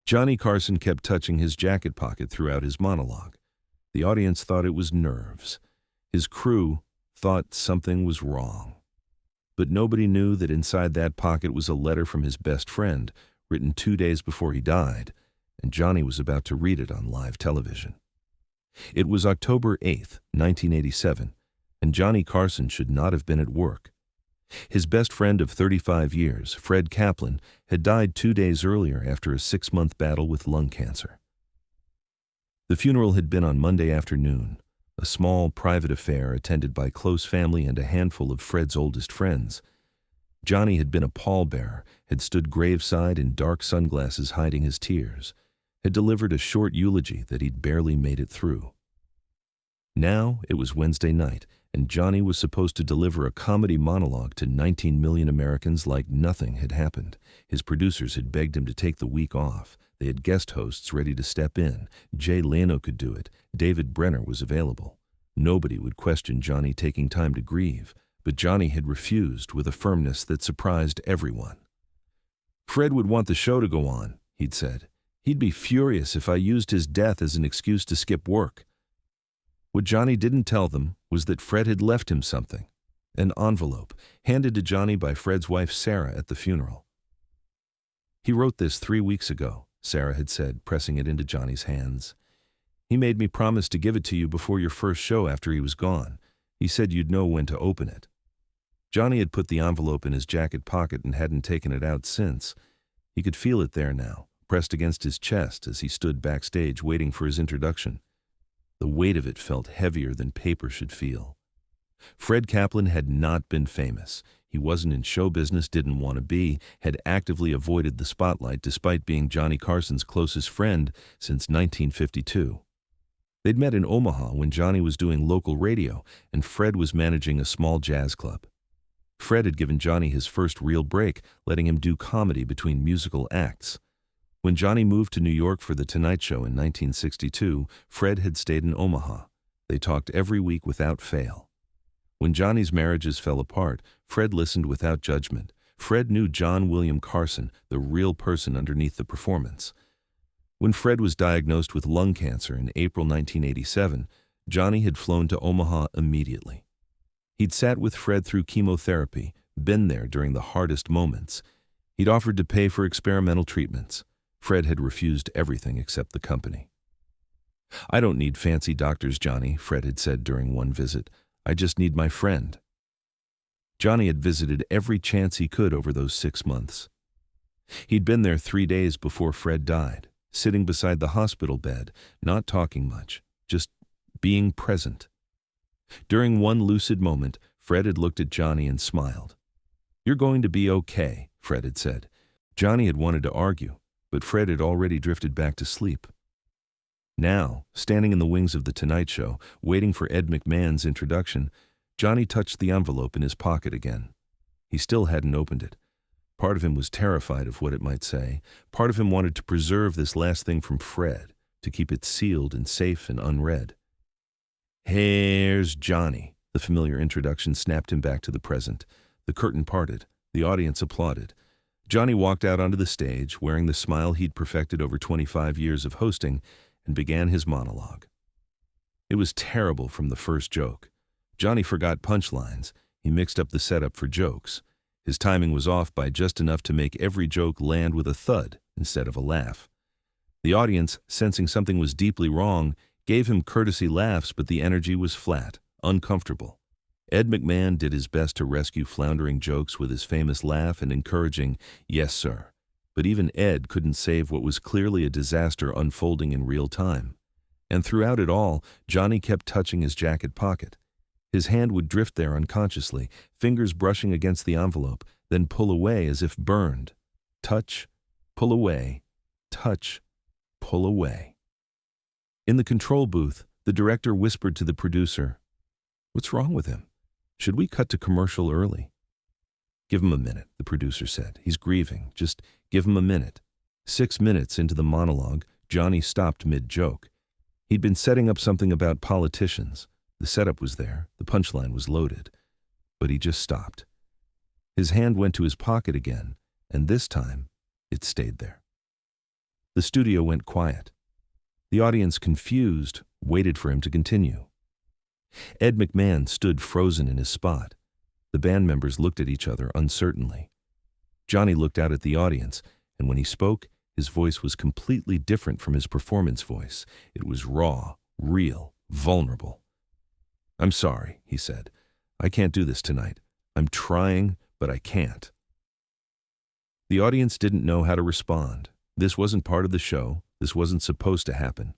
Johnny Carson kept touching his jacket pocket throughout his monologue. The audience thought it was nerves. His crew thought something was wrong. But nobody knew that inside that pocket was a letter from his best friend, written 2 days before he died, and Johnny was about to read it on live television. It was October 8th, 1987, and Johnny Carson should not have been at work. His best friend of 35 years, Fred Kaplan, had died 2 days earlier after a 6-month battle with lung cancer. The funeral had been on Monday afternoon, a small, private affair attended by close family and a handful of Fred's oldest friends. Johnny had been a pallbearer, had stood graveside in dark sunglasses hiding his tears, had delivered a short eulogy that he'd barely made it through. Now it was Wednesday night, and Johnny was supposed to deliver a comedy monologue to 19 million Americans like nothing had happened. His producers had begged him to take the week off. They had guest hosts ready to step in. Jay Leno could do it. David Brenner was available. Nobody would question Johnny taking time to grieve, but Johnny had refused with a firmness that surprised everyone. "Fred would want the show to go on," he'd said. "He'd be furious if I used his death as an excuse to skip work." What Johnny didn't tell them was that Fred had left him something, an envelope handed to Johnny by Fred's wife Sarah at the funeral. "He wrote this 3 weeks ago," Sarah had said, pressing it into Johnny's hands. "He made me promise to give it to you before your first show after he was gone. He said you'd know when to open it." Johnny had put the envelope in his jacket pocket and hadn't taken it out since. He could feel it there now, pressed against his chest as he stood backstage waiting for his introduction. The weight of it felt heavier than paper should feel. Fred Kaplan had not been famous. He wasn't in show business, didn't want to be, had actively avoided the spotlight despite being Johnny Carson's closest friend since 1952. They'd met in Omaha when Johnny was doing local radio and Fred was managing a small jazz club. Fred had given Johnny his first real break, letting him do comedy between musical acts. When Johnny moved to New York for The Tonight Show in 1962, Fred had stayed in Omaha. They talked every week without fail. When Johnny's marriages fell apart, Fred listened without judgment. Fred knew John William Carson, the real person underneath the performance. When Fred was diagnosed with lung cancer in April 1987, Johnny had flown to Omaha immediately. He'd sat with Fred through chemotherapy, been there during the hardest moments. He'd offered to pay for experimental treatments. Fred had refused everything except the company. "I don't need fancy doctors, Johnny," Fred had said during one visit. "I just need my friend." Johnny had visited every chance he could over those 6 months. He'd been there 3 days before Fred died, sitting beside the hospital bed, not talking much, just being present. During one lucid moment, Fred had looked at Johnny and smiled. "You're going to be okay," Fred had said. Johnny had wanted to argue, but Fred had already drifted back to sleep. Now, standing in the wings of The Tonight Show, waiting for Ed McMahon's introduction, Johnny touched the envelope in his pocket again. He still hadn't opened it. Part of him was terrified of what it might say. Part of him wanted to preserve this last thing from Fred, to keep it sealed and safe and unread. "Here's Johnny." The familiar introduction snapped him back to the present. The curtain parted. The audience applauded. Johnny walked out onto the stage, wearing the smile he'd perfected over 25 years of hosting, and began his monologue. It was terrible from the first joke. Johnny forgot punchlines. He mixed up the setup for jokes. His timing was off by just enough to make every joke land with a thud instead of a laugh. The audience, sensing something was deeply wrong, gave him courtesy laughs, but the energy was flat, uncomfortable. Ed McMahon did his best to rescue floundering jokes with his famous laugh and encouraging, "Yes, sir." But even Ed couldn't save what was clearly a disaster unfolding in real time. And throughout it all, Johnny kept touching his jacket pocket. His hand would drift there unconsciously, fingers brushing against the envelope, then pull away as if burned. Touch, pull away, touch, pull away. In the control booth, the director whispered to the producer, "What's wrong with him? Should we cut to commercial early?" "Give him a minute," the producer said. "He's grieving. Just give him a minute." 6 minutes into the monologue, Johnny stopped mid-joke. He'd been setting up something about politicians. The setup was there, the punchline was loaded. But he just stopped. His hand went to his pocket again, and this time, it stayed there. The studio went quiet. The audience, confused, waited for him to continue. Ed McMahon stood frozen in his spot. The band members looked at each other uncertainly. Johnny looked out at the audience, and when he spoke, his voice was completely different from his performance voice. It was raw, real, vulnerable. "I'm sorry," he said. "I can't do this tonight. I'm trying, but I can't." The audience didn't know how to respond. This wasn't part of the show. This wasn't supposed to happen.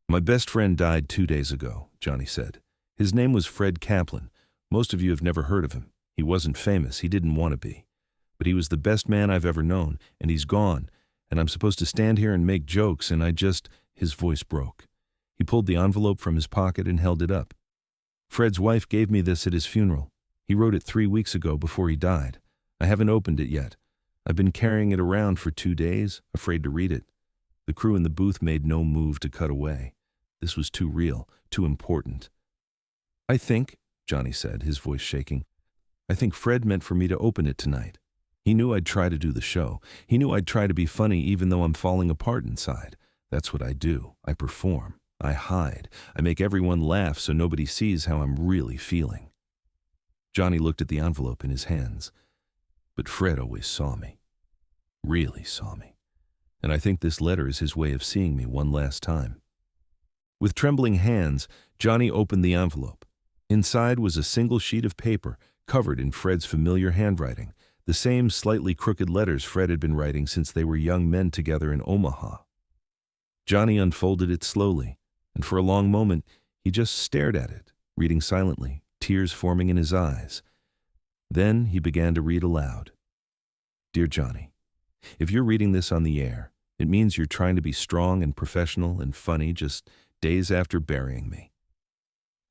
"My best friend died 2 days ago," Johnny said. "His name was Fred Kaplan. Most of you have never heard of him. He wasn't famous. He didn't want to be. But he was the best man I've ever known, and he's gone. And I'm supposed to stand here and make jokes, and I just—" His voice broke. He pulled the envelope from his pocket and held it up. "Fred's wife gave me this at his funeral. He wrote it 3 weeks ago before he died. I haven't opened it yet. I've been carrying it around for 2 days, afraid to read it." The crew in the booth made no move to cut away. This was too real, too important. "I think," Johnny said, his voice shaking, "I think Fred meant for me to open it tonight. He knew I'd try to do the show. He knew I'd try to be funny even though I'm falling apart inside. That's what I do. I perform. I hide. I make everyone laugh so nobody sees how I'm really feeling." Johnny looked at the envelope in his hands. "But Fred always saw me. Really saw me. And I think this letter is his way of seeing me one last time." With trembling hands, Johnny opened the envelope. Inside was a single sheet of paper covered in Fred's familiar handwriting, the same slightly crooked letters Fred had been writing since they were young men together in Omaha. Johnny unfolded it slowly, and for a long moment he just stared at it, reading silently, tears forming in his eyes. Then he began to read aloud. "Dear Johnny, if you're reading this on the air, it means you're trying to be strong and professional and funny just days after burying me.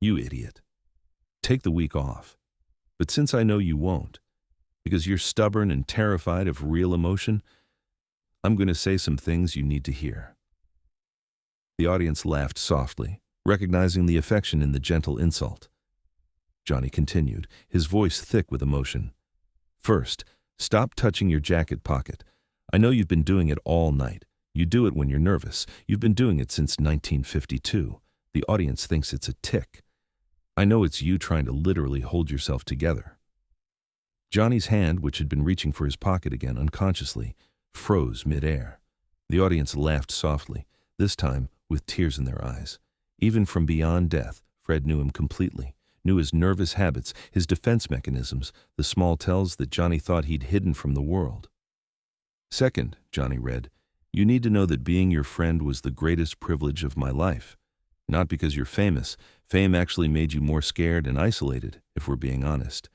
You idiot. Take the week off. But since I know you won't, because you're stubborn and terrified of real emotion, I'm going to say some things you need to hear." The audience laughed softly, recognizing the affection in the gentle insult. Johnny continued, his voice thick with emotion. "First, stop touching your jacket pocket. I know you've been doing it all night. You do it when you're nervous. You've been doing it since 1952. The audience thinks it's a tic. I know it's you trying to literally hold yourself together." Johnny's hand, which had been reaching for his pocket again unconsciously, froze midair. The audience laughed softly, this time with tears in their eyes. Even from beyond death, Fred knew him completely, knew his nervous habits, his defense mechanisms, the small tells that Johnny thought he'd hidden from the world. "Second," Johnny read, "you need to know that being your friend was the greatest privilege of my life. Not because you're famous. Fame actually made you more scared and isolated, if we're being honest.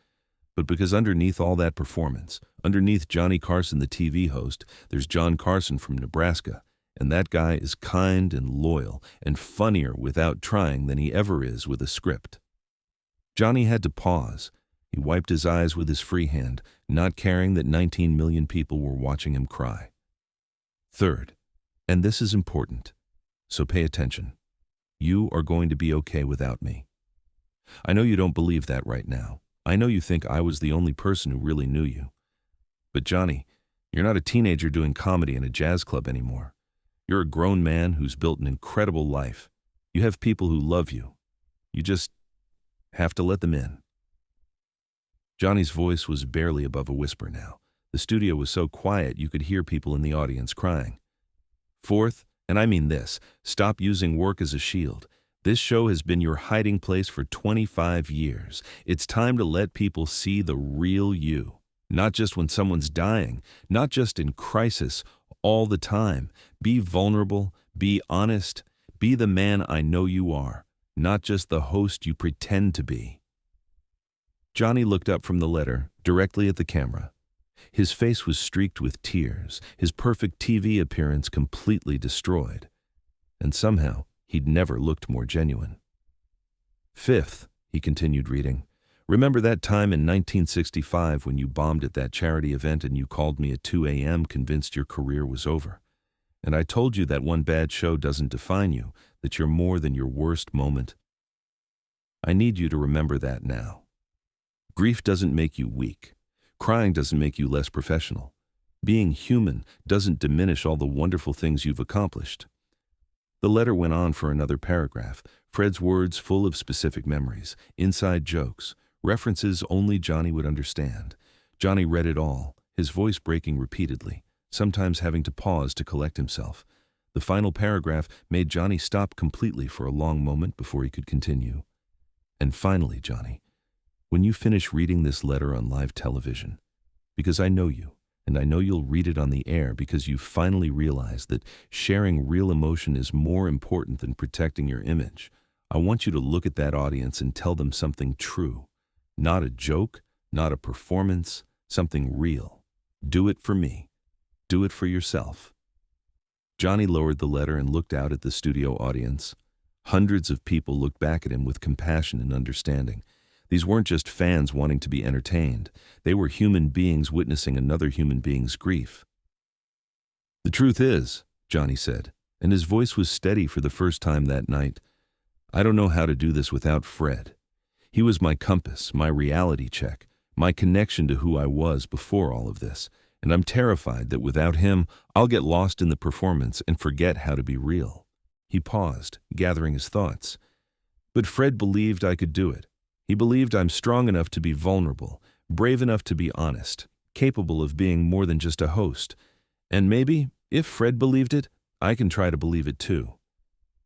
But because underneath all that performance, underneath Johnny Carson, the TV host, there's John Carson from Nebraska. And that guy is kind and loyal and funnier without trying than he ever is with a script." Johnny had to pause. He wiped his eyes with his free hand, not caring that 19 million people were watching him cry. "Third, and this is important, so pay attention. You are going to be okay without me. I know you don't believe that right now. I know you think I was the only person who really knew you. But Johnny, you're not a teenager doing comedy in a jazz club anymore. You're a grown man who's built an incredible life. You have people who love you. You just have to let them in." Johnny's voice was barely above a whisper now. The studio was so quiet you could hear people in the audience crying. "Fourth, and I mean this, stop using work as a shield. This show has been your hiding place for 25 years. It's time to let people see the real you. Not just when someone's dying, not just in crisis, all the time. Be vulnerable, be honest, be the man I know you are, not just the host you pretend to be." Johnny looked up from the letter, directly at the camera. His face was streaked with tears, his perfect TV appearance completely destroyed. And somehow, he'd never looked more genuine. "Fifth," he continued reading, "remember that time in 1965 when you bombed at that charity event and you called me at 2 a.m. convinced your career was over? And I told you that one bad show doesn't define you, that you're more than your worst moment? I need you to remember that now. Grief doesn't make you weak. Crying doesn't make you less professional. Being human doesn't diminish all the wonderful things you've accomplished. The letter went on for another paragraph, Fred's words full of specific memories, inside jokes, references only Johnny would understand. Johnny read it all, his voice breaking repeatedly, sometimes having to pause to collect himself. The final paragraph made Johnny stop completely for a long moment before he could continue. And finally, Johnny, when you finish reading this letter on live television, because I know you, and I know you'll read it on the air because you finally realize that sharing real emotion is more important than protecting your image, I want you to look at that audience and tell them something true. Not a joke, not a performance, something real. Do it for me. Do it for yourself. Johnny lowered the letter and looked out at the studio audience. Hundreds of people looked back at him with compassion and understanding. These weren't just fans wanting to be entertained. They were human beings witnessing another human being's grief. "The truth is," Johnny said, and his voice was steady for the first time that night, "I don't know how to do this without Fred. He was my compass, my reality check, my connection to who I was before all of this, and I'm terrified that without him, I'll get lost in the performance and forget how to be real." He paused, gathering his thoughts. "But Fred believed I could do it. He believed I'm strong enough to be vulnerable, brave enough to be honest, capable of being more than just a host. And maybe, if Fred believed it, I can try to believe it too."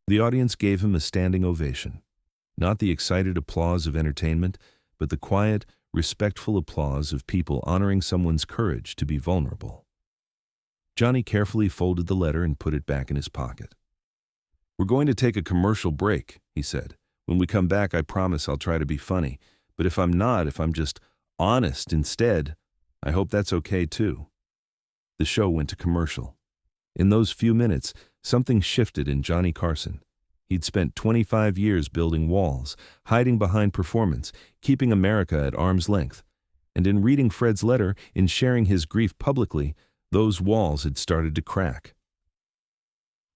The audience gave him a standing ovation. Not the excited applause of entertainment, but the quiet, respectful applause of people honoring someone's courage to be vulnerable. Johnny carefully folded the letter and put it back in his pocket. "We're going to take a commercial break," he said. "When we come back, I promise I'll try to be funny. But if I'm just honest instead, I hope that's okay too." The show went to commercial. In those few minutes, something shifted in Johnny Carson. He'd spent 25 years building walls, hiding behind performance, keeping America at arm's length. And in reading Fred's letter, in sharing his grief publicly, those walls had started to crack.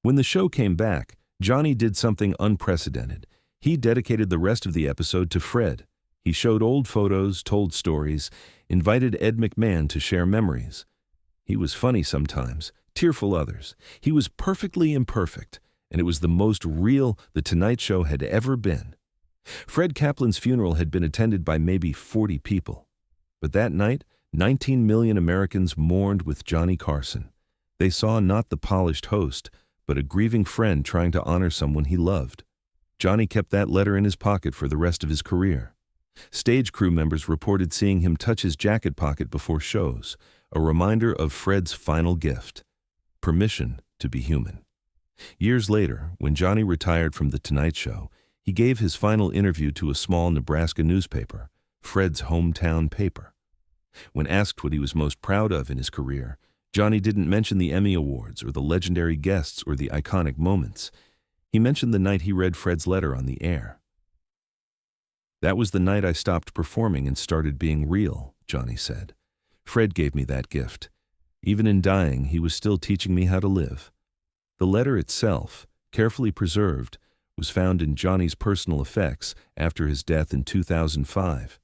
When the show came back, Johnny did something unprecedented. He dedicated the rest of the episode to Fred. He showed old photos, told stories, invited Ed McMahon to share memories. He was funny sometimes, tearful others. He was perfectly imperfect, and it was the most real The Tonight Show had ever been. Fred Kaplan's funeral had been attended by maybe 40 people. But that night, 19 million Americans mourned with Johnny Carson. They saw not the polished host, but a grieving friend trying to honor someone he loved. Johnny kept that letter in his pocket for the rest of his career. Stage crew members reported seeing him touch his jacket pocket before shows, a reminder of Fred's final gift: permission to be human. Years later, when Johnny retired from The Tonight Show, he gave his final interview to a small Nebraska newspaper, Fred's hometown paper. When asked what he was most proud of in his career, Johnny didn't mention the Emmy Awards or the legendary guests or the iconic moments. He mentioned the night he read Fred's letter on the air. "That was the night I stopped performing and started being real," Johnny said. "Fred gave me that gift. Even in dying, he was still teaching me how to live." The letter itself, carefully preserved, was found in Johnny's personal effects after his death in 2005.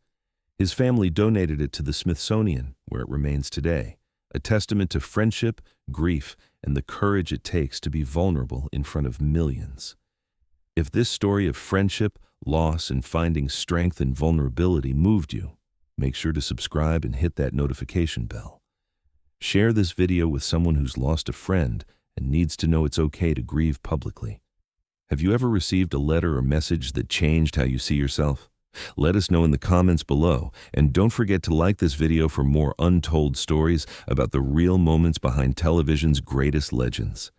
His family donated it to the Smithsonian, where it remains today, a testament to friendship, grief, and the courage it takes to be vulnerable in front of millions. If this story of friendship, loss, and finding strength in vulnerability moved you, make sure to subscribe and hit that notification bell. Share this video with someone who's lost a friend and needs to know it's okay to grieve publicly. Have you ever received a letter or message that changed how you see yourself? Let us know in the comments below, and don't forget to like this video for more untold stories about the real moments behind television's greatest legends.